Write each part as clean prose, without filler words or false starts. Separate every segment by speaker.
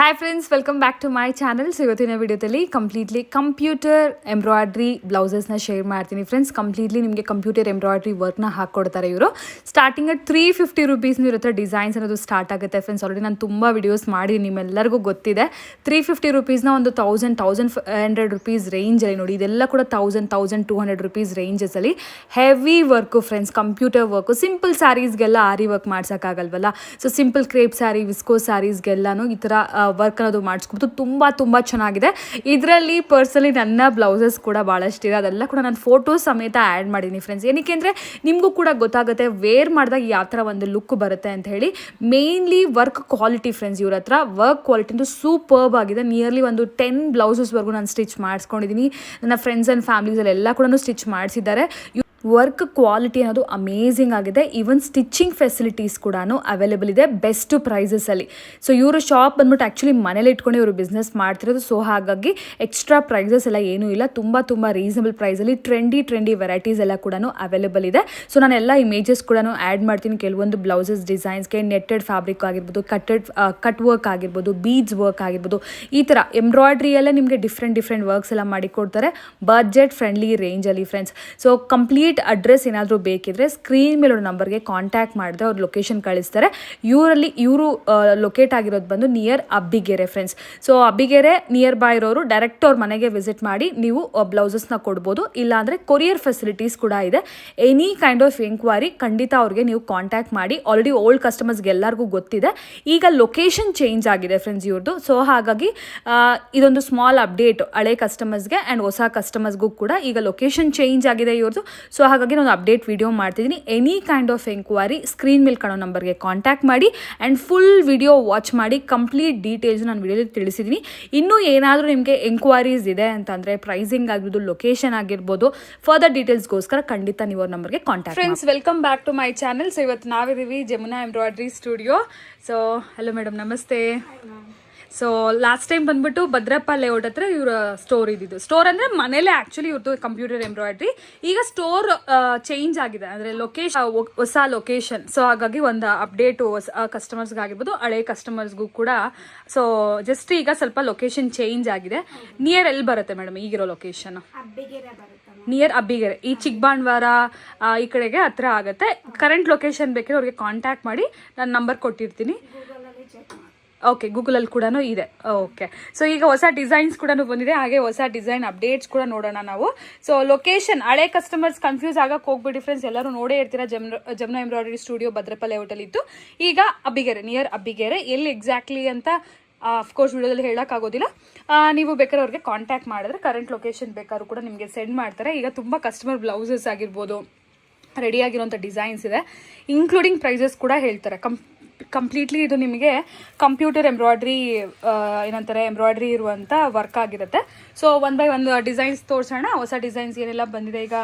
Speaker 1: Hi friends, welcome back to my channel. So ಇವತ್ತಿನ ವಿಡಿಯೋದಲ್ಲಿ completely computer embroidery ಬ್ಲೌಸಸ್ನ share ಮಾಡ್ತೀನಿ ಫ್ರೆಂಡ್ಸ್. ಕಂಪ್ಲೀಟ್ಲಿ ನಿಮಗೆ ಕಂಪ್ಯೂಟರ್ ಎಂಬ್ರಾಯ್ಡ್ರಿ ವರ್ಕ್ನ ಹಾಕ್ಕೊಡ್ತಾರೆ ಇವರು. ಸ್ಟಾರ್ಟಿಂಗ್ ಅಟ್ 350 ರುಪೀಸ್ನ ಇರುತ್ತೆ. ಡಿಸೈನ್ಸ್ ಅನ್ನೋದು ಸ್ಟಾರ್ಟ್ ಆಗುತ್ತೆ ಫ್ರೆಂಡ್ಸ್. ಆಲ್ರೆಡಿ ನಾನು ತುಂಬ ವಿಡಿಯೋಸ್ ಮಾಡಿ ನಿಮ್ಮೆಲ್ಲರಿಗೂ ಗೊತ್ತಿದೆ. 350 ರುಪೀಸ್ನ ಒಂದು 1000-1500 ರುಪೀಸ್ ರೇಂಜಲ್ಲಿ ನೋಡಿ. ಇದೆಲ್ಲ ಕೂಡ 1000-1200 ರುಪೀಸ್ ರೇಂಜಸಲ್ಲಿ heavy work friends. Computer work. Simple ಸ್ಯಾರೀಸ್ಗೆಲ್ಲ ಆರಿ ವರ್ಕ್ ಮಾಡ್ಸೋಕ್ಕಾಗಲ್ವಲ್ಲ. So simple crepe sari, viscose ಸ್ಯಾರೀಸ್ಗೆಲ್ಲನೂ ಈ ಥರ ವರ್ಕ್ ಅನ್ನೋದು ಮಾಡಿಸ್ಕೊಬೋದು. ತುಂಬ ಚೆನ್ನಾಗಿದೆ. ಇದರಲ್ಲಿ ಪರ್ಸನಲಿ ನನ್ನ ಬ್ಲೌಸಸ್ ಕೂಡ ಭಾಳಷ್ಟಿದೆ. ಅದೆಲ್ಲ ಕೂಡ ನಾನು ಫೋಟೋ ಸಮೇತ ಆ್ಯಡ್ ಮಾಡಿದ್ದೀನಿ ಫ್ರೆಂಡ್ಸ್. ಏನಕ್ಕೆ ಅಂದರೆ ನಿಮಗೂ ಕೂಡ ಗೊತ್ತಾಗುತ್ತೆ ವೇರ್ ಮಾಡಿದಾಗ ಯಾವ ಥರ ಒಂದು ಲುಕ್ ಬರುತ್ತೆ ಅಂತ ಹೇಳಿ. Mainly work quality friends. ಇವ್ರ ಹತ್ರ ವರ್ಕ್ ಕ್ವಾಲಿಟಿಂದು ಸೂಪರ್ಬ್ ಆಗಿದೆ. ನಿಯರ್ಲಿ ಒಂದು 10 ಬ್ಲೌಸಸ್ವರೆಗೂ ನಾನು ಸ್ಟಿಚ್ ಮಾಡಿಸ್ಕೊಂಡಿದ್ದೀನಿ. ನನ್ನ ಫ್ರೆಂಡ್ಸ್ ಆ್ಯಂಡ್ ಫ್ಯಾಮಿಲೀಸಲ್ಲೆಲ್ಲ ಕೂಡ ಸ್ಟಿಚ್ ಮಾಡಿಸಿದ್ದಾರೆ. ವರ್ಕ್ ಕ್ವಾಲಿಟಿ ಅನ್ನೋದು ಅಮೇಝಿಂಗ್ ಆಗಿದೆ. ಈವನ್ ಸ್ಟಿಚಿಂಗ್ ಫೆಸಿಲಿಟೀಸ್ ಕೂಡ ಅವೈಲೇಬಲ್ ಇದೆ ಬೆಸ್ಟ್ ಪ್ರೈಸಸಲ್ಲಿ. ಸೊ ಇವರು ಶಾಪ್ ಬಂದ್ಬಿಟ್ಟು ಆ್ಯಕ್ಚುಲಿ ಮನೇಲಿ ಇಟ್ಕೊಂಡು ಇವರು ಬಿಸ್ನೆಸ್ ಮಾಡ್ತಿರೋದು. ಸೊ ಹಾಗಾಗಿ ಎಕ್ಸ್ಟ್ರಾ ಪ್ರೈಸಸ್ ಎಲ್ಲ ಏನೂ ಇಲ್ಲ. ತುಂಬ ರೀಸನಬಲ್ ಪ್ರೈಸಲ್ಲಿ ಟ್ರೆಂಡಿ ವೆರೈಟೀಸ್ ಎಲ್ಲ ಕೂಡ ಅವೈಲೇಬಲ್ ಇದೆ. ಸೊ ನಾನೆಲ್ಲ ಇಮೇಜಸ್ ಕೂಡ ಆ್ಯಡ್ ಮಾಡ್ತೀನಿ. ಕೆಲವೊಂದು ಬ್ಲೌಸಸ್ ಡಿಸೈನ್ಸ್ಗೆ ನೆಟ್ಟೆಡ್ ಫ್ಯಾಬ್ರಿಕ್ ಆಗಿರ್ಬೋದು, ಕಟ್ ವರ್ಕ್ ಆಗಿರ್ಬೋದು, ಬೀಡ್ಸ್ ವರ್ಕ್ ಆಗಿರ್ಬೋದು, ಈ ಥರ ಎಂಬ್ರಾಯ್ಡ್ರಿಯಲ್ಲೇ ನಿಮಗೆ ಡಿಫ್ರೆಂಟ್ ವರ್ಕ್ಸ್ ಎಲ್ಲ ಮಾಡಿಕೊಡ್ತಾರೆ ಬಜೆಟ್ ಫ್ರೆಂಡ್ಲಿ ರೇಂಜಲ್ಲಿ ಫ್ರೆಂಡ್ಸ್. ಸೊ ಕಂಪ್ಲೀಟ್ ಅಡ್ರೆಸ್ ಏನಾದರೂ ಬೇಕಿದ್ರೆ ಸ್ಕ್ರೀನ್ ಮೇಲೆ ನಂಬರ್ಗೆ ಕಾಂಟ್ಯಾಕ್ಟ್ ಮಾಡಿದ್ರೆ ಅವ್ರು ಲೊಕೇಶನ್ ಕಳಿಸ್ತಾರೆ. ಇವರು ಲೊಕೇಟ್ ಆಗಿರೋದು ಬಂದು near Abbigere friends. So Abbigere near by ಇರೋರು ಡೈರೆಕ್ಟ್ ಅವ್ರ ಮನೆಗೆ ವಿಸಿಟ್ ಮಾಡಿ ನೀವು ಬ್ಲೌಸಸ್ನ ಕೊಡ್ಬೋದು. ಇಲ್ಲಾಂದರೆ ಕೊರಿಯರ್ ಫೆಸಿಲಿಟೀಸ್ ಕೂಡ ಇದೆ. ಎನಿ ಕೈಂಡ್ ಆಫ್ ಎಂಕ್ವೈರಿ ಖಂಡಿತ ಅವ್ರಿಗೆ ನೀವು ಕಾಂಟ್ಯಾಕ್ಟ್ ಮಾಡಿ. ಆಲ್ರೆಡಿ ಓಲ್ಡ್ ಕಸ್ಟಮರ್ಸ್ಗೆ ಎಲ್ಲರಿಗೂ ಗೊತ್ತಿದೆ. ಈಗ ಲೊಕೇಶನ್ ಚೇಂಜ್ ಆಗಿದೆ ಫ್ರೆಂಡ್ಸ್ ಇವ್ರದ್ದು. ಸೊ ಹಾಗಾಗಿ ಇದೊಂದು ಸ್ಮಾಲ್ ಅಪ್ಡೇಟ್ ಹಳೆ ಕಸ್ಟಮರ್ಸ್ಗೆ ಆ್ಯಂಡ್ ಹೊಸ ಕಸ್ಟಮರ್ಸ್ಗೂ ಕೂಡ ಈಗ ಲೊಕೇಶನ್ ಚೇಂಜ್ ಆಗಿದೆ ಇವ್ರದ್ದು. ಸೊ ಹಾಗಾಗಿ ನಾನು ಅಪ್ಡೇಟ್ ವಿಡಿಯೋ ಮಾಡ್ತಿದ್ದೀನಿ. Any kind of enquiry screen ಮೇಲೆ ಕಾಣೋ ನಂಬರ್ಗೆ ಕಾಂಟ್ಯಾಕ್ಟ್ ಮಾಡಿ ಆ್ಯಂಡ್ ಫುಲ್ ವಿಡಿಯೋ ವಾಚ್ ಮಾಡಿ. ಕಂಪ್ಲೀಟ್ ಡೀಟೇಲ್ಸ್ ನಾನು ವಿಡಿಯೋದಲ್ಲಿ ತಿಳಿಸಿದ್ದೀನಿ. ಇನ್ನೂ ಏನಾದರೂ ನಿಮಗೆ ಎಂಕ್ವೈರೀಸ್ ಇದೆ ಅಂತಂದರೆ ಪ್ರೈಸಿಂಗ್ ಆಗಿರ್ಬೋದು, ಲೊಕೇಶನ್ ಆಗಿರ್ಬೋದು, ಫರ್ದರ್ ಡೀಟೇಲ್ಸ್ಗೋಸ್ಕರ ಖಂಡಿತ ನೀವು ಅವ್ರ ನಂಬರ್ಗೆ contact friends. Welcome back to my channel. So ಇವತ್ತು ನಾವಿದ್ದೀವಿ Jamuna embroidery studio. So hello madam, ನಮಸ್ತೆ. ಸೊ ಲಾಸ್ಟ್ ಟೈಮ್ ಬಂದ್ಬಿಟ್ಟು ಭದ್ರಪ್ಪ ಲೇಔಟ್ ಹತ್ರ ಇವರ ಸ್ಟೋರ್ ಇದ್ದಿದ್ದು. ಸ್ಟೋರ್ ಅಂದರೆ ಮನೇಲೆ ಆ್ಯಕ್ಚುಲಿ ಇವ್ರದ್ದು ಕಂಪ್ಯೂಟರ್ ಎಂಬ್ರಾಯ್ಡ್ರಿ. ಈಗ ಸ್ಟೋರ್ ಚೇಂಜ್ ಆಗಿದೆ, ಅಂದರೆ ಹೊಸ ಲೊಕೇಶನ್. ಸೊ ಹಾಗಾಗಿ ಒಂದು ಅಪ್ಡೇಟು ಹೊಸ ಕಸ್ಟಮರ್ಸ್ಗಾಗಿರ್ಬೋದು, ಹಳೆ ಕಸ್ಟಮರ್ಸ್ಗೂ ಕೂಡ. ಸೊ ಜಸ್ಟ್ ಈಗ ಸ್ವಲ್ಪ ಲೊಕೇಶನ್ ಚೇಂಜ್ ಆಗಿದೆ. ನಿಯರ್ ಎಲ್ಲಿ ಬರುತ್ತೆ ಮೇಡಮ್ ಈಗಿರೋ ಲೊಕೇಶನ್? ನಿಯರ್ ಅಬ್ಬಿಗೆರೆ, ಈ ಚಿಕ್ಕಬಾಣವಾರ ಈ ಕಡೆಗೆ ಹತ್ರ ಆಗುತ್ತೆ. ಕರೆಂಟ್ ಲೊಕೇಶನ್ ಬೇಕಾದ್ರೆ ಅವ್ರಿಗೆ ಕಾಂಟ್ಯಾಕ್ಟ್ ಮಾಡಿ, ನಾನು ನಂಬರ್ ಕೊಟ್ಟಿರ್ತೀನಿ. ಓಕೆ, ಗೂಗಲಲ್ಲಿ ಕೂಡ ಇದೆ. ಓಕೆ, ಸೊ ಈಗ ಹೊಸ ಡಿಸೈನ್ಸ್ ಕೂಡ ಬಂದಿದೆ. ಹಾಗೆ ಹೊಸ ಡಿಸೈನ್ ಅಪ್ಡೇಟ್ಸ್ ಕೂಡ ನೋಡೋಣ ನಾವು. ಸೊ ಲೊಕೇಶನ್ ಹಳೆ ಕಸ್ಟಮರ್ಸ್ ಕನ್ಫ್ಯೂಸ್ ಆಗಕ್ಕೆ ಹೋಗ್ಬಿಡಿ ಫ್ರೆಂಡ್ಸ್. ಎಲ್ಲರೂ ನೋಡೇ ಇರ್ತೀರಾ. ಜಮುನಾ ಎಂಬ್ರಾಯ್ಡ್ರಿ ಸ್ಟುಡಿಯೋ ಭದ್ರಪ್ಪ ಲೇಔಟಲ್ಲಿ ಇತ್ತು. ಈಗ ಅಬ್ಬಿಗೆರೆ, ನಿಯರ್ ಅಬ್ಬಿಗೆರೆ. ಎಲ್ಲಿ ಎಕ್ಸಾಕ್ಟ್ಲಿ ಅಂತ ಅಫ್ಕೋರ್ಸ್ ವಿಡಿಯೋದಲ್ಲಿ ಹೇಳೋಕ್ಕಾಗೋದಿಲ್ಲ. ನೀವು ಬೇಕಾದ್ರೆ ಅವ್ರಿಗೆ ಕಾಂಟ್ಯಾಕ್ಟ್ ಮಾಡಿದ್ರೆ ಕರೆಂಟ್ ಲೊಕೇಶನ್ ಬೇಕಾದ್ರೂ ಕೂಡ ನಿಮಗೆ ಸೆಂಡ್ ಮಾಡ್ತಾರೆ. ಈಗ ತುಂಬ ಕಸ್ಟಮರ್ ಬ್ಲೌಸಸ್ ಆಗಿರ್ಬೋದು, ರೆಡಿಯಾಗಿರೋಂಥ ಡಿಸೈನ್ಸ್ ಇದೆ. ಇನ್ಕ್ಲೂಡಿಂಗ್ ಪ್ರೈಸಸ್ ಕೂಡ ಹೇಳ್ತಾರೆ. ಕಂಪ್ಲೀಟ್ಲಿ ಇದು ನಿಮಗೆ ಕಂಪ್ಯೂಟರ್ ಎಂಬ್ರಾಯ್ಡ್ರಿ ಏನಂತಾರೆ, ಎಂಬ್ರಾಯ್ಡ್ರಿ ಇರುವಂಥ ವರ್ಕ್ ಆಗಿರುತ್ತೆ. ಸೊ ಒನ್ ಬೈ ಒಂದು ಡಿಸೈನ್ಸ್ ತೋರಿಸೋಣ. ಹೊಸ ಡಿಸೈನ್ಸ್ ಏನೆಲ್ಲ ಬಂದಿದೆ. ಈಗ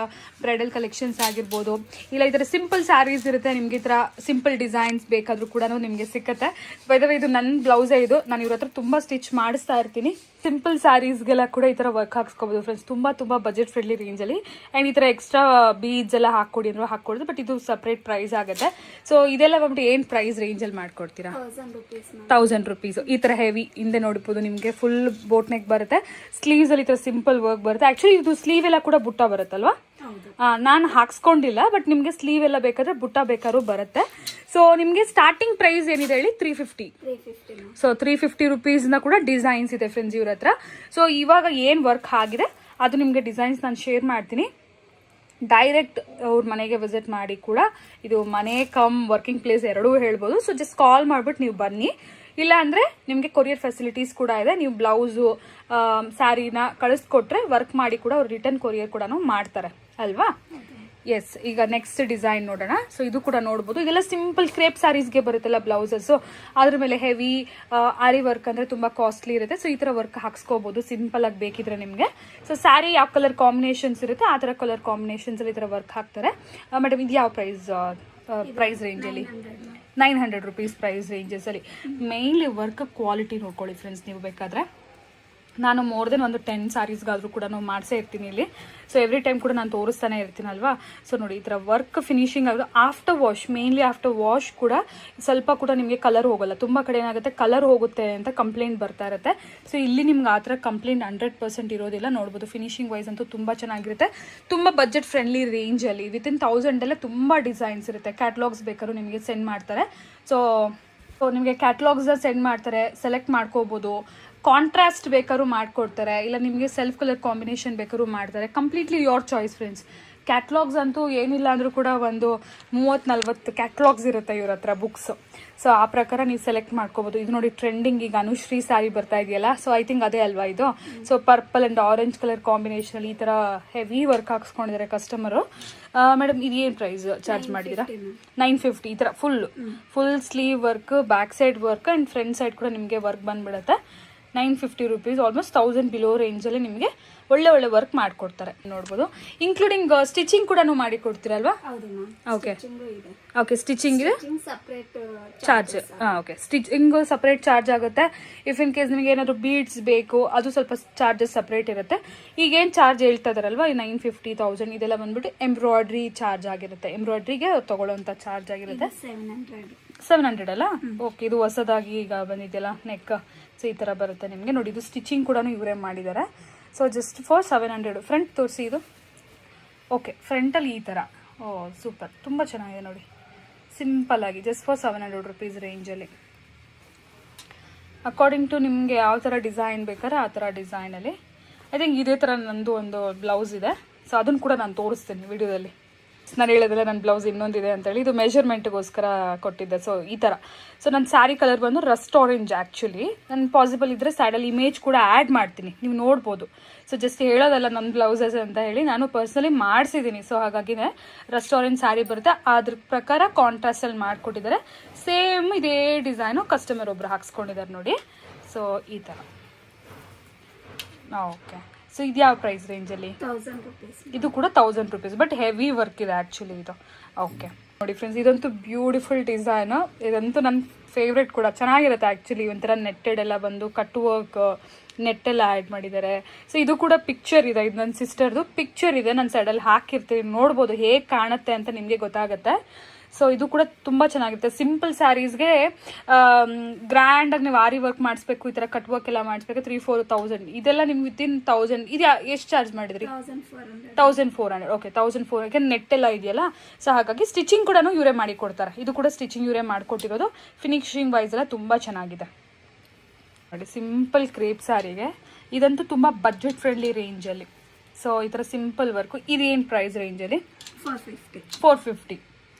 Speaker 1: ಬ್ರೈಡಲ್ ಕಲೆಕ್ಷನ್ಸ್ ಆಗಿರ್ಬೋದು, ಇಲ್ಲ ಈ ಥರ ಸಿಂಪಲ್ ಸ್ಯಾರೀಸ್ ಇರುತ್ತೆ. ನಿಮಗೆ ಈ ಥರ ಸಿಂಪಲ್ ಡಿಸೈನ್ಸ್ ಬೇಕಾದರೂ ಕೂಡ ನಿಮಗೆ ಸಿಕ್ಕತ್ತೆ. ಬೈ ದ ವೇ ಇದು ನನ್ನ ಬ್ಲೌಸೇ. ಇದು ನಾನು ಇವ್ರ ಹತ್ರ ತುಂಬ ಸ್ಟಿಚ್ ಮಾಡಿಸ್ತಾ ಇರ್ತೀನಿ. ಸಿಂಪಲ್ ಸ್ಯಾರೀಸ್ಗೆಲ್ಲ ಕೂಡ ಈ ಥರ ವರ್ಕ್ ಹಾಕ್ಸ್ಕೋಬೋದು ಫ್ರೆಂಡ್ಸ್. ತುಂಬ ಬಜೆಟ್ ಫ್ರೆಂಡ್ಲಿ ರೇಂಜಲ್ಲಿ. ಆ್ಯಂಡ್ ಈ ಥರ ಎಕ್ಸ್ಟ್ರಾ ಬೀಡ್ಸ್ ಎಲ್ಲ ಹಾಕ್ಕೊಡಿ ಅಂದ್ರೆ ಹಾಕ್ಕೊಡೋದು. ಬಟ್ ಇದು ಸಪ್ರೇಟ್ ಪ್ರೈಸ್ ಆಗುತ್ತೆ. ಸೊ ಇದೆಲ್ಲ ಬಂದ್ಬಿಟ್ಟು ಏನು ಪ್ರೈಸ್ ರೇಂಜಲ್ಲಿ ಮಾಡ್ಕೊಡ್ತೀರಾ? 1000 ರುಪೀಸ್. ಈ ಥರ ಹೆವಿ ಹಿಂದೆ ನೋಡ್ಬೋದು ನಿಮಗೆ. ಫುಲ್ ಬೋಟ್ ನೆಕ್ ಬರುತ್ತೆ. ಸ್ಲೀವ್ಸ್ ಅಲ್ಲಿ ಈ ಥರ ಸಿಂಪಲ್ ವರ್ಕ್ ಬರುತ್ತೆ. ಆ್ಯಕ್ಚುಲಿ ಇದು ಸ್ಲೀವ್ ಎಲ್ಲ ಕೂಡ ಬುಟ್ಟ ಬರುತ್ತಲ್ವಾ? ನಾನು ಹಾಕ್ಸ್ಕೊಂಡಿಲ್ಲ, ಬಟ್ ನಿಮಗೆ ಸ್ಲೀವ್ ಎಲ್ಲ ಬೇಕಾದ್ರೆ ಬುಟ್ಟ ಬೇಕಾದ್ರೂ ಬರುತ್ತೆ. ಸೊ ನಿಮಗೆ ಸ್ಟಾರ್ಟಿಂಗ್ ಪ್ರೈಸ್ ಏನಿದೆ ಹೇಳಿ? 350. ಸೊ 350 ರುಪೀಸ್ನ ಕೂಡ ಡಿಸೈನ್ಸ್ ಇದೆ ಫ್ರೆಂಡ್ಸ್ ಇವ್ರ ಹತ್ರ. ಸೊ ಇವಾಗ ಏನು ವರ್ಕ್ ಆಗಿದೆ ಅದು ನಿಮಗೆ ಡಿಸೈನ್ಸ್ ನಾನು ಶೇರ್ ಮಾಡ್ತೀನಿ. ಡೈರೆಕ್ಟ್ ಅವ್ರ ಮನೆಗೆ ವಿಸಿಟ್ ಮಾಡಿ ಕೂಡ ಇದು ಮನೆ ಕಮ್ ವರ್ಕಿಂಗ್ ಪ್ಲೇಸ್ ಎರಡೂ ಹೇಳ್ಬೋದು. ಸೊ ಜಸ್ಟ್ ಕಾಲ್ ಮಾಡಿಬಿಟ್ಟು ನೀವು ಬನ್ನಿ. ಇಲ್ಲ ಅಂದರೆ ನಿಮಗೆ ಕೊರಿಯರ್ ಫೆಸಿಲಿಟೀಸ್ ಕೂಡ ಇದೆ. ನೀವು ಬ್ಲೌಸು ಸ್ಯಾರಿನ ಕಳಿಸ್ಕೊಟ್ರೆ ವರ್ಕ್ ಮಾಡಿ ಕೂಡ ಅವ್ರು ರಿಟರ್ನ್ ಕೊರಿಯರ್ ಕೂಡ ಮಾಡ್ತಾರೆ ಅಲ್ವಾ? ಎಸ್, ಈಗ ನೆಕ್ಸ್ಟ್ ಡಿಸೈನ್ ನೋಡೋಣ. ಸೊ ಇದು ಕೂಡ ನೋಡ್ಬೋದು. ಇದೆಲ್ಲ ಸಿಂಪಲ್ ಕ್ರೇಪ್ ಸ್ಯಾರೀಸ್ಗೆ ಬರುತ್ತಲ್ಲ ಬ್ಲೌಸಸ್ಸು, ಅದ್ರ ಮೇಲೆ ಹೆವಿ ಆರಿ ವರ್ಕ್ ಅಂದರೆ ತುಂಬ ಕಾಸ್ಟ್ಲಿ ಇರುತ್ತೆ. ಸೊ ಈ ಥರ ವರ್ಕ್ ಹಾಕ್ಸ್ಕೋಬೋದು ಸಿಂಪಲ್ ಆಗಿ ಬೇಕಿದ್ರೆ ನಿಮಗೆ. ಸೊ ಸ್ಯಾರಿ ಯಾವ ಕಲರ್ ಕಾಂಬಿನೇಷನ್ಸ್ ಇರುತ್ತೆ ಆ ಥರ ಕಲರ್ ಕಾಂಬಿನೇಷನ್ಸಲ್ಲಿ ಈ ಥರ ವರ್ಕ್ ಹಾಕ್ತಾರೆ. ಮೇಡಮ್ ಇದು ಯಾವ ಪ್ರೈಸ್ ರೇಂಜಲ್ಲಿ? 900 ರುಪೀಸ್ ಪ್ರೈಸ್ ರೇಂಜಸಲ್ಲಿ. ಮೇಯ್ನ್ಲಿ ವರ್ಕ್ ಕ್ವಾಲಿಟಿ ನೋಡ್ಕೊಳ್ಳಿ ಫ್ರೆಂಡ್ಸ್ ನೀವು ಬೇಕಾದರೆ. ನಾನು ಮೋರ್ ದೆನ್ ಒಂದು 10 ಸ್ಯಾರೀಸ್ಗಾದರೂ ಕೂಡ ಮಾಡಿಸೇ ಇರ್ತೀನಿ ಇಲ್ಲಿ. ಸೊ ಎವ್ರಿ ಟೈಮ್ ಕೂಡ ನಾನು ತೋರಿಸ್ತಾನೆ ಇರ್ತೀನಲ್ವಾ. ಸೊ ನೋಡಿ ಈ ಥರ ವರ್ಕ್ ಫಿನಿಶಿಂಗ್ ಆಗೋದು after wash, mainly after wash ಕೂಡ ಸ್ವಲ್ಪ ಕೂಡ ನಿಮಗೆ ಕಲರ್ ಹೋಗೋಲ್ಲ. ತುಂಬ ಕಡೆ ಏನಾಗುತ್ತೆ ಕಲರ್ ಹೋಗುತ್ತೆ ಅಂತ ಕಂಪ್ಲೇಂಟ್ ಬರ್ತಾ ಇರುತ್ತೆ. ಸೊ ಇಲ್ಲಿ ನಿಮ್ಗೆ ಆ ಥರ ಕಂಪ್ಲೇಂಟ್ 100% ಇರೋದಿಲ್ಲ. ನೋಡ್ಬೋದು ಫಿನಿಶಿಂಗ್ ವೈಸ್ ಅಂತೂ ತುಂಬ ಚೆನ್ನಾಗಿರುತ್ತೆ. ತುಂಬ ಬಜೆಟ್ ಫ್ರೆಂಡ್ಲಿ ರೇಂಜಲ್ಲಿ ವಿತಿನ್ 1000 ತುಂಬ ಡಿಸೈನ್ಸ್ ಇರುತ್ತೆ. ಕ್ಯಾಟ್ಲಾಗ್ಸ್ ಬೇಕಾದ್ರೂ ನಿಮಗೆ ಸೆಂಡ್ ಮಾಡ್ತಾರೆ. ಸೊ ನಿಮಗೆ ಕ್ಯಾಟ್ಲಾಗ್ಸ್ ಸೆಂಡ್ ಮಾಡ್ತಾರೆ, ಸೆಲೆಕ್ಟ್ ಮಾಡ್ಕೋಬೋದು. ಕಾಂಟ್ರಾಸ್ಟ್ ಬೇಕಾದ್ರೂ ಮಾಡಿಕೊಡ್ತಾರೆ, ಇಲ್ಲ ನಿಮಗೆ ಸೆಲ್ಫ್ ಕಲರ್ ಕಾಂಬಿನೇಷನ್ ಬೇಕಾದ್ರೂ ಮಾಡ್ತಾರೆ. Completely your choice friends. Catalogues ಅಂತೂ ಏನಿಲ್ಲ ಅಂದರೂ ಕೂಡ ಒಂದು 30-40 ಕ್ಯಾಟ್ಲಾಗ್ಸ್ ಇರುತ್ತೆ ಇವ್ರ ಹತ್ರ ಬುಕ್ಸ್. ಸೊ ಆ ಪ್ರಕಾರ ನೀವು ಸೆಲೆಕ್ಟ್ ಮಾಡ್ಕೋಬೋದು. ಇದು ನೋಡಿ ಟ್ರೆಂಡಿಂಗ್ ಈಗ ಅನುಶ್ರೀ ಸ್ಯಾರಿ ಬರ್ತಾ ಇದೆಯಲ್ಲ, ಸೊ ಐ ಥಿಂಕ್ ಅದೇ ಅಲ್ವಾ ಇದು. So purple and orange colour ಕಾಂಬಿನೇಷನಲ್ಲಿ ಈ ಥರ ಹೆವಿ ವರ್ಕ್ ಹಾಕ್ಸ್ಕೊಂಡಿದ್ದಾರೆ ಕಸ್ಟಮರು. ಮೇಡಮ್ ಇದು ಏನು ಪ್ರೈಸ್ ಚಾರ್ಜ್ ಮಾಡಿದ್ದೀರಾ? 950. ಈ ಥರ full sleeve work, back side work and front side ಕೂಡ ನಿಮಗೆ ವರ್ಕ್ ಬಂದ್ಬಿಡುತ್ತೆ. 950 ರುಪೀಸ್, ಆಲ್ಮೋಸ್ಟ್ 1000 ಬಿಲೋ ರೇಂಜಲ್ಲಿ ನಿಮಗೆ ಒಳ್ಳೆ ವರ್ಕ್ ಮಾಡಿಕೊಡ್ತಾರೆ. ನೋಡ್ಬೋದು ಇನ್ಕ್ಲೂಡಿಂಗ್ ಸ್ಟಿಚಿಂಗ್ ಕೂಡ ಮಾಡಿ ಕೊಡ್ತೀರಲ್ವಾ? ಓಕೆ ಸ್ಟಿಚಿಂಗ್ ಇದೆ charge. Okay stitching separate charge ಆಗುತ್ತೆ. ಇಫ್ ಇನ್ ಕೇಸ್ ನಿಮಗೆ ಏನಾದರೂ ಬೀಡ್ಸ್ ಬೇಕು ಅದು ಸ್ವಲ್ಪ ಚಾರ್ಜಸ್ ಸಪ್ರೇಟ್ ಇರುತ್ತೆ. ಈಗೇನು ಚಾರ್ಜ್ ಹೇಳ್ತಾ ಇದಾರಲ್ವಾ 950, 1000 ಇದೆಲ್ಲ ಬಂದ್ಬಿಟ್ಟು ಎಂಬ್ರಾಯ್ಡ್ರಿ ಚಾರ್ಜ್ ಆಗಿರುತ್ತೆ. ಎಂಬ್ರಾಯ್ಡ್ರಿಗೆ ತಗೊಳ್ಳೋಂಥ ಚಾರ್ಜ್ ಆಗಿರುತ್ತೆ. 700 ಅಲ್ಲ? ಓಕೆ ಇದು ಹೊಸದಾಗಿ ಈಗ ಬಂದಿದೆಯಲ್ಲ ನೆಕ್. ಸೊ ಈ ಥರ ಬರುತ್ತೆ ನಿಮಗೆ. ನೋಡಿ ಇದು ಸ್ಟಿಚಿಂಗ್ ಕೂಡ ಇವರೇ ಮಾಡಿದ್ದಾರೆ. So just for 700. ಫ್ರಂಟ್ ತೋರಿಸಿ ಇದು. ಓಕೆ ಫ್ರಂಟಲ್ಲಿ ಈ ಥರ. ಓ ಸೂಪರ್, ತುಂಬ ಚೆನ್ನಾಗಿದೆ ನೋಡಿ. ಸಿಂಪಲ್ ಆಗಿ ಜಸ್ಟ್ ಫಾರ್ 700 ರುಪೀಸ್ ರೇಂಜಲ್ಲಿ. ಅಕಾರ್ಡಿಂಗ್ ಟು ನಿಮಗೆ ಯಾವ ಥರ ಡಿಸೈನ್ ಬೇಕಾದ್ರೆ ಆ ಥರ ಡಿಸೈನಲ್ಲಿ. ಐ ಥಿಂಕ್ ಇದೇ ಥರ ನಂದು ಒಂದು ಬ್ಲೌಸ್ ಇದೆ. ಸೊ ಅದನ್ನು ಕೂಡ ನಾನು ತೋರಿಸ್ತೀನಿ ವಿಡಿಯೋದಲ್ಲಿ. ನಾನು ಹೇಳೋದಿಲ್ಲ ನನ್ನ ಬ್ಲೌಸ್ ಇನ್ನೊಂದಿದೆ ಅಂತೇಳಿ. ಇದು ಮೆಷರ್ಮೆಂಟ್ಗೋಸ್ಕರ ಕೊಟ್ಟಿದ್ದೆ. ಸೊ ಈ ಥರ. ಸೊ ನನ್ನ ಸ್ಯಾರಿ ಕಲರ್ ಬಂದು ರಸ್ಟ್ ಆರೆಂಜ್. ಆ್ಯಕ್ಚುಲಿ ನಾನು ಪಾಸಿಬಲ್ ಇದ್ದರೆ ಸೈಡಲ್ಲಿ ಇಮೇಜ್ ಕೂಡ ಆ್ಯಡ್ ಮಾಡ್ತೀನಿ, ನೀವು ನೋಡ್ಬೋದು. ಸೊ ಜಸ್ಟ್ ಹೇಳೋದಲ್ಲ ನನ್ನ ಬ್ಲೌಸಸ್ ಅಂತ ಹೇಳಿ, ನಾನು ಪರ್ಸ್ನಲಿ ಮಾಡಿಸಿದ್ದೀನಿ. ಸೊ ಹಾಗಾಗಿನೇ ರಸ್ಟ್ ಆರೆಂಜ್ ಸ್ಯಾರಿ ಬರುತ್ತೆ. ಅದ್ರ ಪ್ರಕಾರ ಕಾಂಟ್ರಾಸ್ಟಲ್ಲಿ ಮಾಡಿಕೊಟ್ಟಿದ್ದಾರೆ. ಸೇಮ್ ಇದೇ ಡಿಸೈನು ಕಸ್ಟಮರ್ ಒಬ್ರು ಹಾಕ್ಸ್ಕೊಂಡಿದ್ದಾರೆ ನೋಡಿ. ಸೊ ಈ ಥರ. ಓಕೆ ಸೊ ಇದು ಯಾವ ಪ್ರೈಸ್ ರೇಂಜಲ್ಲಿ? 1000 ರುಪೀಸ್. ಇದು ಕೂಡ 1000 ರುಪೀಸ್, ಬಟ್ ಹೆವಿ ವರ್ಕ್ ಇದೆ ಆ್ಯಕ್ಚುಲಿ ಇದು. ಓಕೆ ನೋಡಿ ಫ್ರೆಂಡ್ಸ್, ಇದಂತೂ ಬ್ಯೂಟಿಫುಲ್ ಡಿಸೈನು. ಇದಂತೂ ನನ್ನ ಫೇವ್ರೆಟ್ ಕೂಡ. ಚೆನ್ನಾಗಿರುತ್ತೆ ಆ್ಯಕ್ಚುಲಿ. ಒಂಥರ ನೆಟ್ಟೆಡ್ ಎಲ್ಲ ಬಂದು ಕಟ್ ವರ್ಕ್ ನೆಟ್ಟೆಲ್ಲ ಆ್ಯಡ್ ಮಾಡಿದ್ದಾರೆ. ಸೊ ಇದು ಕೂಡ ಪಿಕ್ಚರ್ ಇದೆ. ಇದು ನನ್ನ ಸಿಸ್ಟರ್ದು ಪಿಕ್ಚರ್ ಇದೆ, ನನ್ನ ಸೈಡಲ್ಲಿ ಹಾಕಿರ್ತೀವಿ, ನೋಡ್ಬೋದು ಹೇಗೆ ಕಾಣುತ್ತೆ ಅಂತ ನಿಮಗೆ ಗೊತ್ತಾಗುತ್ತೆ. ಸೊ ಇದು ಕೂಡ ತುಂಬ ಚೆನ್ನಾಗಿರುತ್ತೆ. ಸಿಂಪಲ್ ಸ್ಯಾರೀಸ್ಗೆ ಗ್ರ್ಯಾಂಡಾಗಿ ನೀವು ಆರಿ ವರ್ಕ್ ಮಾಡಿಸ್ಬೇಕು, ಈ ಥರ ಕಟ್ ವರ್ಕ್ ಎಲ್ಲ ಮಾಡಿಸ್ಬೇಕು 3-4,000. ಇದೆಲ್ಲ ನಿಮ್ಗೆ ವಿತಿನ್ 1000. ಇದು ಎಷ್ಟು ಚಾರ್ಜ್ ಮಾಡಿದ್ರಿ? 1400. ಓಕೆ 1400. ಯಾಕೆಂದ್ರೆ ನೆಟ್ಟೆಲ್ಲ ಇದೆಯಲ್ಲ. ಸೊ ಹಾಗಾಗಿ ಸ್ಟಿಚಿಂಗ್ ಕೂಡ ಇವರೇ ಮಾಡಿ ಕೊಡ್ತಾರೆ. ಇದು ಕೂಡ ಸ್ಟಿಚಿಂಗ್ ಇವರೇ ಮಾಡಿಕೊಟ್ಟಿರೋದು. ಫಿನಿಶಿಂಗ್ ವೈಸ್ ಎಲ್ಲ ತುಂಬ ಚೆನ್ನಾಗಿದೆ ನೋಡಿ. ಸಿಂಪಲ್ ಕ್ರೇಪ್ ಸ್ಯಾರಿಗೆ ಇದಂತೂ ತುಂಬ ಬಜೆಟ್ ಫ್ರೆಂಡ್ಲಿ ರೇಂಜಲ್ಲಿ. ಸೊ ಈ ಥರ ಸಿಂಪಲ್ ವರ್ಕು. ಇದೇನು ಪ್ರೈಸ್ ರೇಂಜಲ್ಲಿ? 450.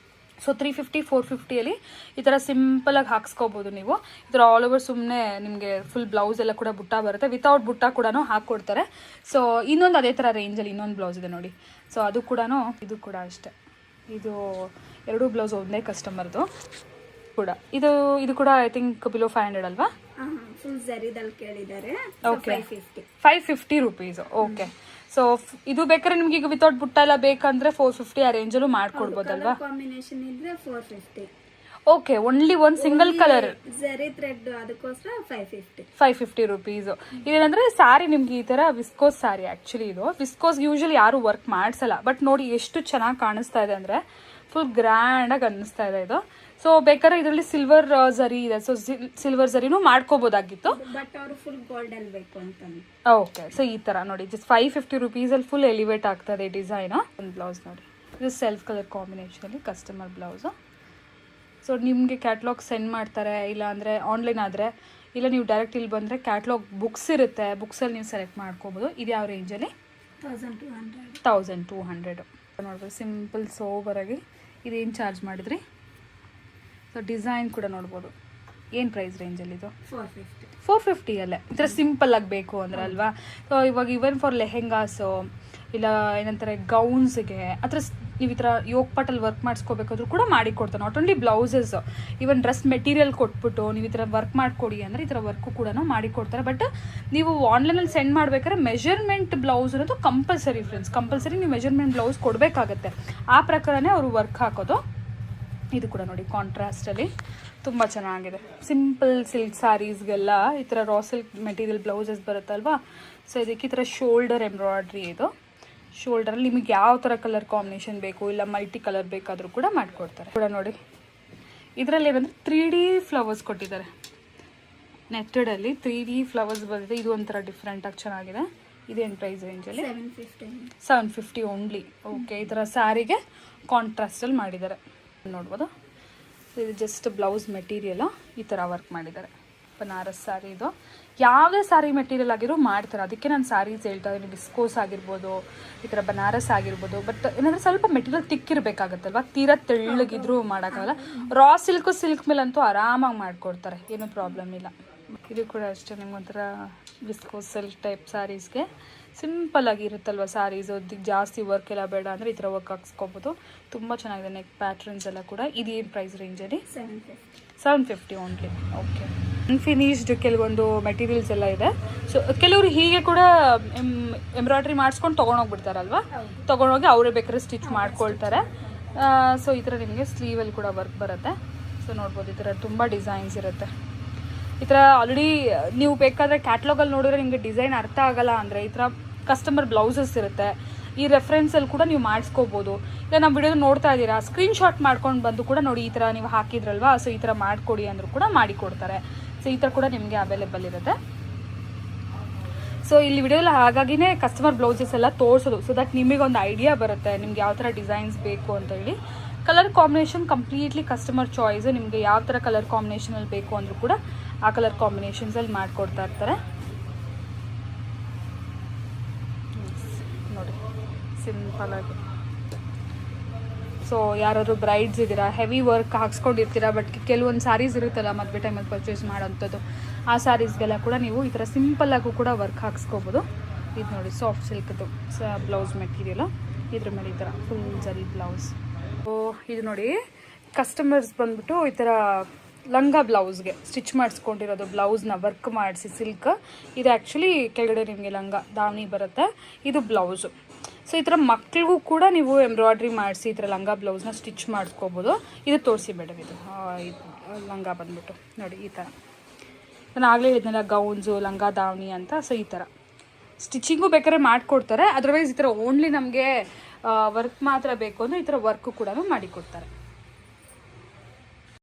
Speaker 1: ಸೊ 350, 450ಅಲ್ಲಿ ಈ ಥರ ಸಿಂಪಲಾಗಿ ಹಾಕ್ಸ್ಕೋಬೋದು ನೀವು. ಈ ಥರ ಆಲ್ ಓವರ್ ಸುಮ್ಮನೆ ನಿಮಗೆ ಫುಲ್ ಬ್ಲೌಸ್ ಎಲ್ಲ ಕೂಡ ಬುಟ್ಟ ಬರುತ್ತೆ. ವಿತೌಟ್ ಬುಟ್ಟ ಕೂಡ ಹಾಕ್ಕೊಡ್ತಾರೆ. ಸೊ ಇನ್ನೊಂದು ಅದೇ ಥರ ರೇಂಜಲ್ಲಿ ಇನ್ನೊಂದು ಬ್ಲೌಸ್ ಇದೆ ನೋಡಿ. ಸೊ ಅದು ಕೂಡ ಇದು ಕೂಡ ಅಷ್ಟೇ. ಇದು 2 ಬ್ಲೌಸ್ ಒಂದೇ ಕಸ್ಟಮರ್ದು ಕೂಡ. ಇದು ಕೂಡ ಐ ಥಿಂಕ್ ಬಿಲೋ 500 ಅಲ್ವಾ?
Speaker 2: ಫುಲ್ ಝರಿದಲ್ಲಿ ಕೇಳಿದ್ದಾರೆ.
Speaker 1: Okay 550 rupees. ಓಕೆ ಸೊ ಇದು ಬೇಕಾದ್ರೆ ನಿಮ್ಗೆ ಈಗ ವಿತೌಟ್ ಬುಟ್ಟ ಎಲ್ಲ ಬೇಕಂದ್ರೆ 450 ಆ ರೇಂಜಲ್ಲೂ ಮಾಡ್ಕೊಡ್ಬೋದಲ್ವಾ?
Speaker 2: ಕಾಂಬಿನೇಷನ್ ಇದ್ರೆ 450.
Speaker 1: ಓಕೆ ಓನ್ಲಿ ಒಂದು ಸಿಂಗಲ್ ಕಲರ್
Speaker 2: ಝರಿ ಥ್ರೆಡ್ ಅದಕ್ಕೋಸ್ಕರ
Speaker 1: 550 ರುಪೀಸ್. ಇದೇನಂದ್ರೆ ಸ್ಯಾರಿ ನಿಮ್ಗೆ ಈ ತರ ವಿಸ್ಕೋಸ್ ಸ್ಯಾರಿ. ಆಕ್ಚುಲಿ ಇದು ವಿಸ್ಕೋಸ್ ಯೂಶಲಿ ಯಾರು ವರ್ಕ್ ಮಾಡಿಸಲ್ಲ, ಬಟ್ ನೋಡಿ ಎಷ್ಟು ಚೆನ್ನಾಗಿ ಕಾಣಿಸ್ತಾ ಇದೆ ಅಂದ್ರೆ ಫುಲ್ ಗ್ರ್ಯಾಂಡ್ ಆಗಿ ಅನ್ನಿಸ್ತಾ ಇದೆ ಇದು. ಸೊ ಬೇಕಾದ್ರೆ ಇದರಲ್ಲಿ ಸಿಲ್ವರ್ ಝರಿ ಇದೆ. ಸೊ ಸಿಲ್ವರ್ ಝರಿನೂ ಮಾಡ್ಕೋಬೋದಾಗಿತ್ತು,
Speaker 2: ಬಟ್ ಅವರು ಫುಲ್ ಗೋಲ್ಡ್ ಅಲ್ಲಿ ಬೇಕು ಅಂತ.
Speaker 1: ಓಕೆ ಸೊ ಈ ತರ ನೋಡಿ ಜಸ್ಟ್ 550 ರುಪೀಸಲ್ಲಿ ಫುಲ್ ಎಲಿವೇಟ್ ಆಗ್ತದೆ ಡಿಸೈನ್. ಒಂದು ಬ್ಲೌಸ್ ನೋಡಿ, ಇದು ಸೆಲ್ಫ್ ಕಲರ್ ಕಾಂಬಿನೇಷನಲ್ಲಿ ಕಸ್ಟಮರ್ ಬ್ಲೌಸು. ಸೊ ನಿಮಗೆ ಕ್ಯಾಟ್ಲಾಗ್ ಸೆಂಡ್ ಮಾಡ್ತಾರೆ, ಇಲ್ಲ ಅಂದರೆ ಆನ್ಲೈನ್ ಆದರೆ, ಇಲ್ಲ ನೀವು ಡೈರೆಕ್ಟ್ ಇಲ್ಲಿ ಬಂದರೆ ಕ್ಯಾಟ್ಲಾಗ್ ಬುಕ್ಸ್ ಇರುತ್ತೆ, ಬುಕ್ಸಲ್ಲಿ ನೀವು ಸೆಲೆಕ್ಟ್ ಮಾಡ್ಕೋಬೋದು. ಇದು ಯಾವ ರೇಂಜಲ್ಲಿ? 1200 ನೋಡ್ಬೋದು. ಸಿಂಪಲ್ ಸೋಬರಾಗಿ. ಇದೇನು ಚಾರ್ಜ್ ಮಾಡಿದ್ರಿ? ಸೊ ಡಿಸೈನ್ ಕೂಡ ನೋಡ್ಬೋದು. ಏನು ಪ್ರೈಸ್ ರೇಂಜಲ್ಲಿ ಇದು? 450 ಅಲ್ಲೇ ಈ ಥರ ಸಿಂಪಲ್ ಆಗಬೇಕು ಅಂದರೆ ಅಲ್ವಾ? ಸೊ ಇವಾಗ ಇವನ್ ಫಾರ್ ಲೆಹೆಂಗಾಸು ಇಲ್ಲ ಏನಂತಾರೆ ಗೌನ್ಸ್ಗೆ ಆ ಥರ ನೀವು ಈ ಥರ ಯೋಗ್ ಪಾಟಲ್ಲಿ ವರ್ಕ್ ಮಾಡಿಸ್ಕೋಬೇಕಾದ್ರೂ ಕೂಡ ಮಾಡಿ ಕೊಡ್ತಾರೆ. Not only blouses, even dress material ಕೊಟ್ಬಿಟ್ಟು ನೀವು ಈ ಥರ ವರ್ಕ್ ಮಾಡಿಕೊಡಿ ಅಂದರೆ ಈ ಥರ ವರ್ಕು ಕೂಡ ಮಾಡಿ ಕೊಡ್ತಾರೆ. ಬಟ್ ನೀವು ಆನ್ಲೈನಲ್ಲಿ ಸೆಂಡ್ ಮಾಡ್ಬೇಕಾದ್ರೆ ಮೆಜರ್ಮೆಂಟ್ ಬ್ಲೌಸ್ ಅನ್ನೋದು ಕಂಪಲ್ಸರಿ ಫ್ರೆಂಡ್ಸ್. ಕಂಪಲ್ಸರಿ ನೀವು ಮೆಜರ್ಮೆಂಟ್ ಬ್ಲೌಸ್ ಕೊಡಬೇಕಾಗತ್ತೆ. ಆ ಪ್ರಕಾರನೇ ಅವರು ವರ್ಕ್ ಹಾಕೋದು. ಇದು ಕೂಡ ನೋಡಿ ಕಾಂಟ್ರಾಸ್ಟಲ್ಲಿ ತುಂಬ ಚೆನ್ನಾಗಿದೆ. ಸಿಂಪಲ್ ಸಿಲ್ಕ್ ಸ್ಯಾರೀಸ್ಗೆಲ್ಲ ಈ ಥರ ರಾ ಸಿಲ್ಕ್ ಮೆಟೀರಿಯಲ್ ಬ್ಲೌಸಸ್ ಬರುತ್ತಲ್ವಾ, ಸೊ ಇದಕ್ಕೆ ಈ ಥರ ಶೋಲ್ಡರ್ ಎಂಬ್ರಾಯ್ಡ್ರಿ. ಇದು ಶೋಲ್ಡರಲ್ಲಿ ನಿಮಗೆ ಯಾವ ಥರ ಕಲರ್ ಕಾಂಬಿನೇಷನ್ ಬೇಕು ಇಲ್ಲ ಮಲ್ಟಿ ಕಲರ್ ಬೇಕಾದರೂ ಕೂಡ ಮಾಡಿಕೊಡ್ತಾರೆ ಕೂಡ. ನೋಡಿ ಇದರಲ್ಲಿ ಏನಂದರೆ 3D ಫ್ಲವರ್ಸ್ ಕೊಟ್ಟಿದ್ದಾರೆ. ನೆಟ್ಟಡಲ್ಲಿ 3D ಫ್ಲವರ್ಸ್ ಬರುತ್ತೆ. ಇದು ಒಂಥರ ಡಿಫ್ರೆಂಟಾಗಿ ಚೆನ್ನಾಗಿದೆ. ಇದೇನು ಪ್ರೈಸ್ ರೇಂಜಲ್ಲಿ? 750 ಓನ್ಲಿ. ಓಕೆ, ಈ ಥರ ಸ್ಯಾರಿಗೆ ಕಾಂಟ್ರಾಸ್ಟಲ್ಲಿ ಮಾಡಿದ್ದಾರೆ ನೋಡ್ಬೋದು. ಇದು ಜಸ್ಟ್ ಬ್ಲೌಸ್ ಮೆಟೀರಿಯಲ್ ಈ ಥರ ವರ್ಕ್ ಮಾಡಿದ್ದಾರೆ. ಬನಾರಸ್ ಸ್ಯಾರಿ ಇದು. ಯಾವುದೇ ಸ್ಯಾರಿ ಮೆಟೀರಿಯಲ್ ಆಗಿರೋ ಮಾಡ್ತಾರೆ. ಅದಕ್ಕೆ ನಾನು ಸ್ಯಾರೀಸ್ ಹೇಳ್ತಾ ಇದ್ದೀನಿ. ಡಿಸ್ಕೋಸ್ ಆಗಿರ್ಬೋದು, ಈ ಥರ ಬನಾರಸ್ ಆಗಿರ್ಬೋದು. ಬಟ್ ಏನಂದರೆ ಸ್ವಲ್ಪ ಮೆಟೀರಿಯಲ್ ತಿಕ್ಕಿರಬೇಕಾಗತ್ತಲ್ವ, ತೀರಾ ತೆಳ್ಳಗಿದ್ರೂ ಮಾಡೋಕ್ಕಾಗಲ್ಲ. ರಾ ಸಿಲ್ಕ್ ಮೇಲಂತೂ ಆರಾಮಾಗಿ ಮಾಡಿಕೊಡ್ತಾರೆ, ಏನೂ ಪ್ರಾಬ್ಲಮ್ ಇಲ್ಲ. ಇದು ಕೂಡ ಅಷ್ಟೇ, ನಿಮ್ಗೊಂಥರ ವಿಸ್ಕೋಸ್ ಸಿಲ್ಕ್ ಟೈಪ್ ಸ್ಯಾರೀಸ್ಗೆ ಸಿಂಪಲ್ಲಾಗಿ ಇರುತ್ತಲ್ವ ಸ್ಯಾರೀಸು, ಜಾಸ್ತಿ ವರ್ಕ್ ಎಲ್ಲ ಬೇಡ ಅಂದರೆ ಈ ಥರ ವರ್ಕ್ ಹಾಕ್ಸ್ಕೊಬೋದು. ತುಂಬ ಚೆನ್ನಾಗಿದೆ. ನೆಕ್ ಪ್ಯಾಟ್ರನ್ಸ್ ಎಲ್ಲ ಕೂಡ. ಇದೇನು ಪ್ರೈಸ್ ರೇಂಜಲ್ಲಿ? 750 ಓನ್ಲಿ. ಓಕೆ, ಅನ್ಫಿನಿಶ್ಡ್ ಕೆಲವೊಂದು ಮೆಟೀರಿಯಲ್ಸ್ ಎಲ್ಲ ಇದೆ. ಸೊ ಕೆಲವರು ಹೀಗೆ ಕೂಡ ಎಂಬ್ರಾಯ್ಡ್ರಿ ಮಾಡಿಸ್ಕೊಂಡು ತೊಗೊಂಡೋಗ್ಬಿಡ್ತಾರಲ್ವ, ತೊಗೊಂಡೋಗಿ ಅವರೇ ಬೇಕಾದ್ರೆ ಸ್ಟಿಚ್ ಮಾಡ್ಕೊಳ್ತಾರೆ. ಸೊ ಈ ಥರ ನಿಮಗೆ ಸ್ಲೀವಲ್ಲಿ ಕೂಡ ವರ್ಕ್ ಬರುತ್ತೆ. ಸೊ ನೋಡ್ಬೋದು, ಈ ಥರ ತುಂಬ ಡಿಸೈನ್ಸ್ ಇರುತ್ತೆ. ಈ ಥರ ಆಲ್ರೆಡಿ ನೀವು ಬೇಕಾದರೆ ಕ್ಯಾಟ್ಲಾಗಲ್ಲಿ ನೋಡಿದ್ರೆ ನಿಮಗೆ ಡಿಸೈನ್ ಅರ್ಥ ಆಗಲ್ಲ ಅಂದರೆ ಈ ಥರ ಕಸ್ಟಮರ್ ಬ್ಲೌಸಸ್ ಇರುತ್ತೆ. ಈ ರೆಫರೆನ್ಸಲ್ಲಿ ಕೂಡ ನೀವು ಮಾಡಿಸ್ಕೋಬೋದು. ಇಲ್ಲ ನಮ್ಮ ವಿಡಿಯೋ ನೋಡ್ತಾ ಇದ್ದೀರಾ, ಸ್ಕ್ರೀನ್ಶಾಟ್ ಮಾಡ್ಕೊಂಡು ಬಂದು ಕೂಡ ನೋಡಿ ಈ ಥರ ನೀವು ಹಾಕಿದ್ರಲ್ವಾ, ಸೊ ಈ ಥರ ಮಾಡಿಕೊಡಿ ಅಂದರೂ ಕೂಡ ಮಾಡಿಕೊಡ್ತಾರೆ. ಸೊ ಈ ಥರ ಕೂಡ ನಿಮಗೆ ಅವೈಲೇಬಲ್ ಇರುತ್ತೆ. ಸೊ ಇಲ್ಲಿ ವಿಡಿಯೋಲ್ಲ ಹಾಗಾಗಿನೇ ಕಸ್ಟಮರ್ ಬ್ಲೌಸಸ್ ಎಲ್ಲ ತೋರಿಸೋದು, ಸೊ ದಟ್ ನಿಮಗೊಂದು ಐಡಿಯಾ ಬರುತ್ತೆ ನಿಮ್ಗೆ ಯಾವ ಥರ ಡಿಸೈನ್ಸ್ ಬೇಕು ಅಂತ ಹೇಳಿ. Colour combination completely customer choice. ನಿಮಗೆ ಯಾವ ಥರ ಕಲರ್ ಕಾಂಬಿನೇಷನಲ್ಲಿ ಬೇಕು ಅಂದರೂ ಕೂಡ ಆ ಕಲರ್ ಕಾಂಬಿನೇಷನ್ಸಲ್ಲಿ ಮಾಡಿಕೊಡ್ತಾ ಇರ್ತಾರೆ. ನೋಡಿ ಸಿಂಪಲಾಗಿ. ಸೊ ಯಾರಾದ್ರು ಬ್ರೈಡ್ಸ್ ಇದ್ದೀರಾ, ಹೆವಿ ವರ್ಕ್ ಹಾಕ್ಸ್ಕೊಂಡಿರ್ತೀರಾ, ಬಟ್ ಕೆಲವೊಂದು ಸ್ಯಾರೀಸ್ ಇರುತ್ತಲ್ಲ ಮದುವೆ ಟೈಮಲ್ಲಿ ಪರ್ಚೇಸ್ ಮಾಡೋಂಥದ್ದು, ಆ ಸ್ಯಾರೀಸ್ಗೆಲ್ಲ ಕೂಡ ನೀವು ಈ ಥರ ಸಿಂಪಲ್ಲಾಗೂ ಕೂಡ ವರ್ಕ್ ಹಾಕ್ಸ್ಕೋಬೋದು. ಇದು ನೋಡಿ ಸಾಫ್ಟ್ ಸಿಲ್ಕ್ದು ಬ್ಲೌಸ್ ಮೆಟೀರಿಯಲು, ಇದ್ರ ಮೇಲೆ ಈ ಥರ ಫುಲ್ ಜರಿ ಬ್ಲೌಸ್. ಇದು ನೋಡಿ ಕಸ್ಟಮರ್ಸ್ ಬಂದ್ಬಿಟ್ಟು ಈ ಥರ ಲಂಗ ಬ್ಲೌಸ್ಗೆ ಸ್ಟಿಚ್ ಮಾಡಿಸ್ಕೊಂಡಿರೋದು, ಬ್ಲೌಸ್ನ ವರ್ಕ್ ಮಾಡಿಸಿ ಸಿಲ್ಕ್. ಇದು ಆ್ಯಕ್ಚುಲಿ ಕೆಳಗಡೆ ನಿಮಗೆ ಲಂಗ ದಾವಣಿ ಬರುತ್ತೆ, ಇದು ಬ್ಲೌಸು. ಸೊ ಈ ಥರ ಮಕ್ಳಿಗೂ ಕೂಡ ನೀವು ಎಂಬ್ರಾಯ್ಡ್ರಿ ಮಾಡಿಸಿ ಈ ಥರ ಲಂಗ ಬ್ಲೌಸ್ನ ಸ್ಟಿಚ್ ಮಾಡಿಸ್ಕೋಬೋದು. ಇದು ತೋರಿಸಿ ಮೇಡಮ್, ಇದು ಲಂಗ ಬಂದ್ಬಿಟ್ಟು ನೋಡಿ ಈ ಥರ. ನಾನು ಆಗಲೇ ಹೇಳಿದ್ನಲ್ಲ ಗೌನ್ಸು ಲಂಗ ದಾವಣಿ ಅಂತ. ಸೊ ಈ ಥರ ಸ್ಟಿಚಿಂಗು ಬೇಕಾದ್ರೆ ಮಾಡಿಕೊಡ್ತಾರೆ. ಅದರ್ವೈಸ್ ಈ ಥರ ಓನ್ಲಿ ನಮಗೆ ವರ್ಕ್ ಮಾತ್ರ ಬೇಕು ಅಂದರೆ ಈ ಥರ ವರ್ಕು ಕೂಡ ಮಾಡಿಕೊಡ್ತಾರೆ.